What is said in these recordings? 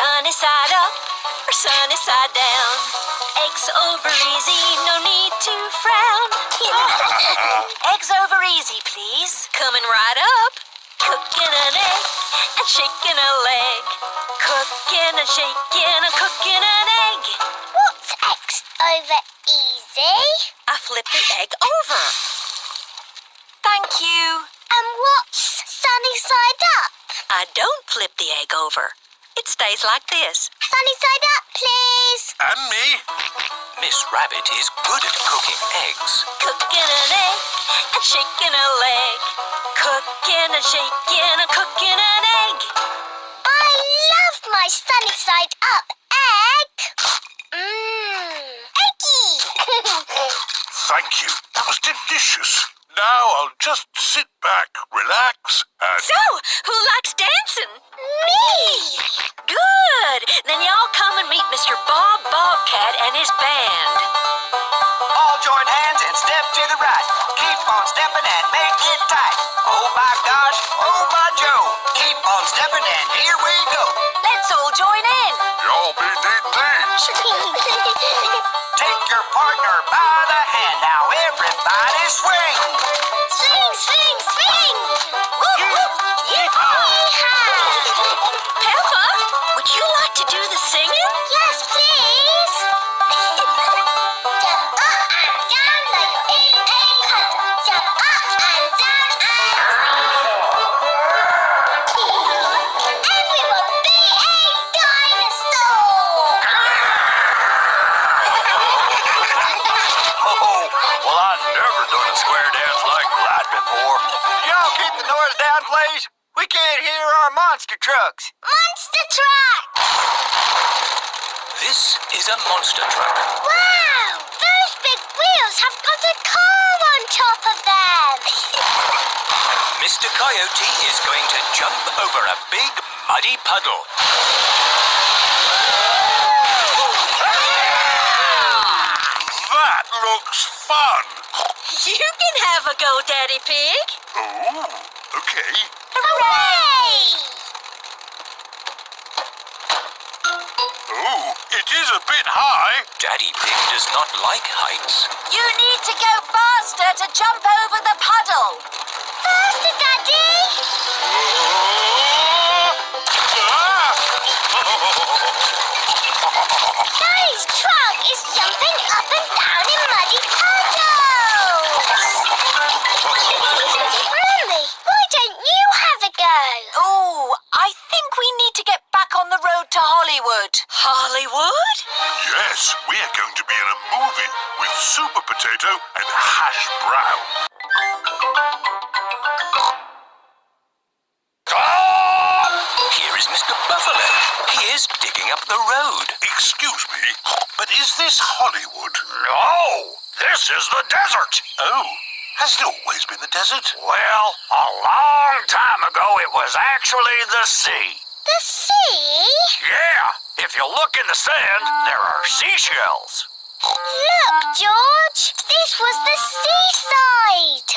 Sunny side up or sunny side down. Eggs over easy, no need to frown. Eggs over easy, please. Coming right up. Cooking an egg and shaking a leg. Cooking and shaking and cooking an egg. What's eggs over easy? I flip the egg over. Thank you. And what's sunny side up? I don't flip the egg over. It stays like this. Sunny side up, please. And me. Miss Rabbit is good at cooking eggs. Cooking an egg and shaking a leg. Cooking and shaking and cooking an egg. I love my sunny side up egg. Eggy. Thank you. That was delicious. Now I'll just sit back, relax, and... So, who likes dancing? Me. Good. Then y'all come and meet Mr. Bob Bobcat and his band. All join hands and step to the right. Keep on stepping and make it tight. Oh my gosh, oh my Joe. Keep on stepping and here we go. Let's all join in. Y'all be neat things. Take your partner by the hand. Now everybody swing. Swing, swing, swing. Peppa, would you like to do the singing? Yes, please. Jump up and down like you're in a puddle. Jump up and down everyone be a dinosaur. Oh, well, I've never done a square dance like that before. Y'all keep the noise down, please. We can't hear our monster trucks. Monster truck. This is a monster truck. Wow, those big wheels have got a car on top of them. Mr. Coyote is going to jump over a big muddy puddle. That looks fun. You can have a go, Daddy Pig. Oh, okay. Hooray! Oh, it is a bit high. Daddy Pig does not like heights. You need to go faster to jump over the puddle. Faster, Daddy. Daddy's truck is jumping up and down in muddy puddles. Mommy, why don't you have a go? Oh, I think we need to get back on the road to Hollywood. Hollywood? Yes, we are going to be in a movie with Super Potato and Hash Brown. Here is Mr. Buffalo. He is digging up the road. Excuse me, but is this Hollywood? No, this is the desert. Oh, has it always been the desert? Well, a long time ago it was actually the sea. The sea? Yeah, if you look in the sand, there are seashells. Look, George, this was the seaside.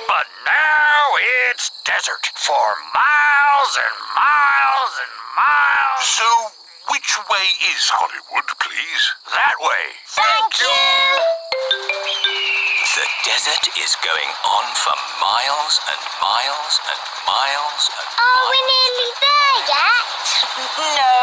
But now it's desert for miles and miles and miles. So, which way is Hollywood, please? That way. Thank you. The desert is going on for miles and miles and miles and Are we nearly there yet? No,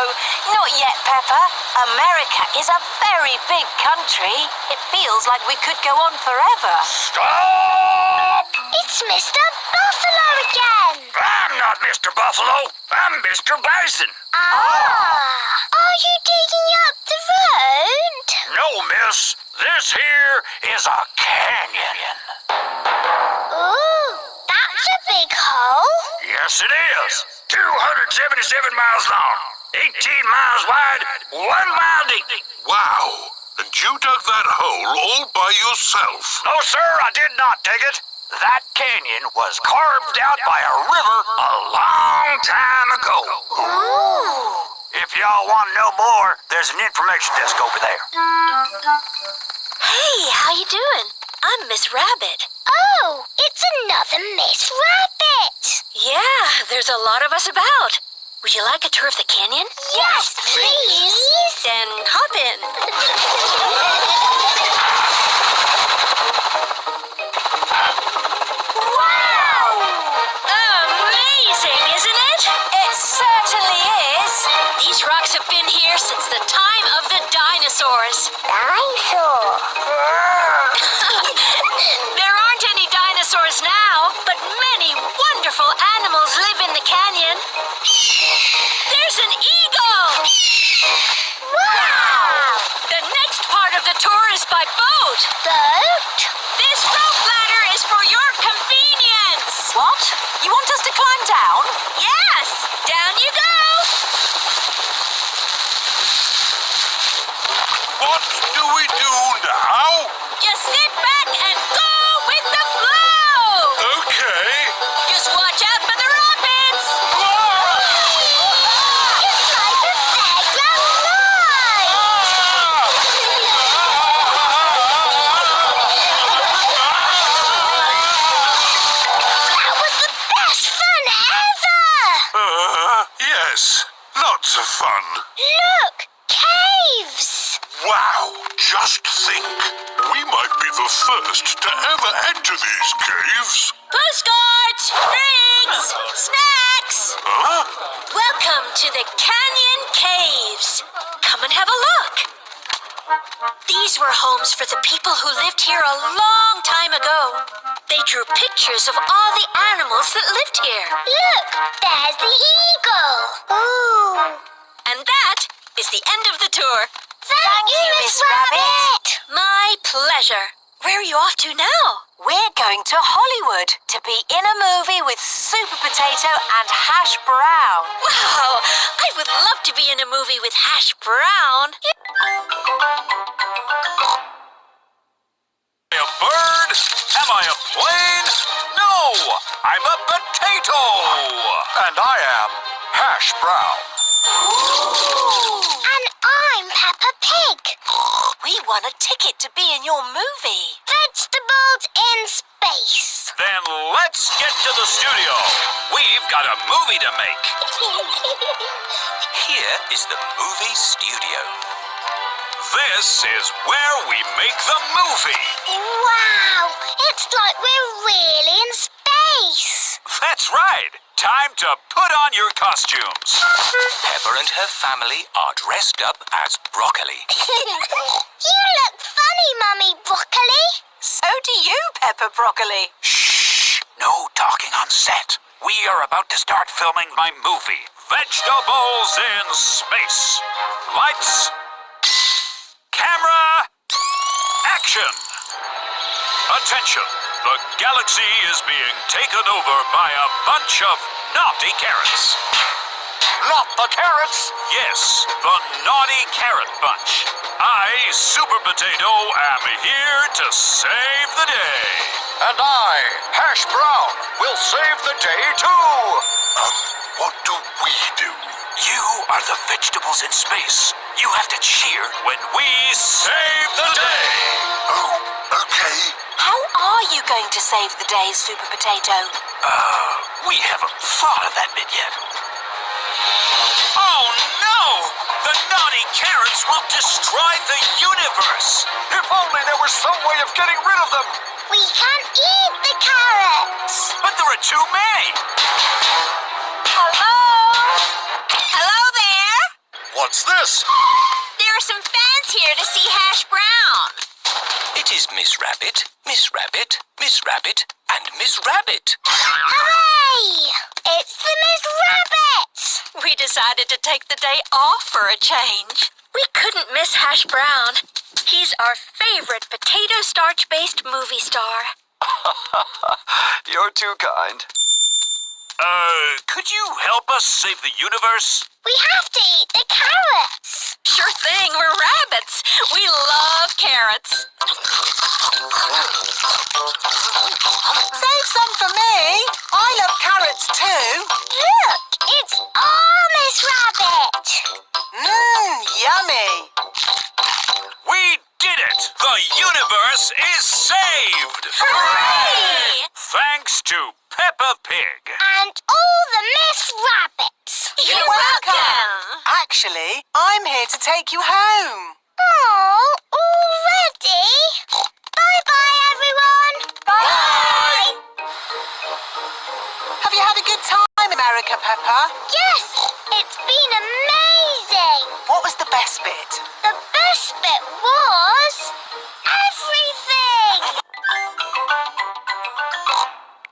not yet, Peppa. America is a very big country. It feels like we could go on forever. Stop! It's Mr. Buffalo again. I'm not Mr. Buffalo. I'm Mr. Bison. Are you digging up the road? No, miss. This here is a canyon. Ooh, that's a big hole. Yes, it is. 277 miles long, 18 miles wide, 1 mile deep. Wow. And you dug that hole all by yourself? No, sir, I did not dig it. That canyon was carved out by a river a long time ago. Ooh. If y'all want to know more, there's an information desk over there. Hey, how you doing? I'm Miss Rabbit. Oh, it's another Miss Rabbit. Yeah, there's a lot of us about. Would you like a tour of the canyon? Yes, please. Then hop in. Wow! Amazing, isn't it? It certainly is. These rocks have been here since the time of the dinosaurs. Dinosaur. There aren't any dinosaurs now, but many wonderful animals live in the canyon. There's an eagle! Wow! The next part of the tour is by boat. Boat? This rope ladder is for your convenience. What? You want us to climb down? Yes! Down you go! What do we do now? Just sit back and go with the flow! Okay. Just watch out for the rapids! It's like a fairground That was the best fun ever! Yes, lots of fun. Look! Caves! Wow, just think. We might be the first to ever enter these caves. Postcards! Drinks! Snacks! Huh? Welcome to the Canyon Caves. Come and have a look. These were homes for the people who lived here a long time ago. They drew pictures of all the animals that lived here. Look! There's the eagle! Ooh! And that is the end of the tour. Thank you, Miss Rabbit! My pleasure. Where are you off to now? We're going to Hollywood to be in a movie with Super Potato and Hash Brown. Wow! I would love to be in a movie with Hash Brown. Am I a bird? Am I a plane? No! I'm a potato! And I am Hash Brown. And I'm Peppa Pig. We won a ticket to be in your movie. Vegetables in space. Then let's get to the studio. We've got a movie to make. Here is the movie studio. This is where we make the movie. Wow! It's like we're really in space. That's right. Time to put on your costumes. Peppa and her family are dressed up as broccoli. You look funny, Mummy Broccoli. So do you, Peppa Broccoli. Shh! No talking on set. We are about to start filming my movie, Vegetables in Space. Lights, camera, action! Attention! The galaxy is being taken over by a bunch of naughty carrots. Not the carrots? Yes, the naughty carrot bunch. I, Super Potato, am here to save the day. And I, Hash Brown, will save the day too. What do we do? You are the vegetables in space. You have to cheer when we save the day. Oh, okay. How are you going to save the day, Super Potato? We haven't thought of that bit yet. Oh no! The naughty carrots will destroy the universe! If only there was some way of getting rid of them! We can't eat the carrots. But there are too many! Hello? Hello there? What's this? There are some fans here to see Hash Brown. It is Miss Rabbit, Miss Rabbit, Miss Rabbit, and Miss Rabbit. Hooray! It's the Miss Rabbit. We decided to take the day off for a change. We couldn't miss Hash Brown. He's our favorite potato starch-based movie star. You're too kind. Could you help us save the universe? We have to eat the carrots. Sure thing, we're rabbits. We love carrots. Save some for me. I love carrots too. Look, it's all Miss Rabbit. Yummy. We did it! The universe is saved! Hooray! Thanks to Peppa Pig. And all the Miss Rabbits. You're welcome. Actually, I'm here to take you home. Oh, already? Bye-bye, everyone. Bye. Have you had a good time in America, Peppa? Yes, it's been amazing. What was the best bit? The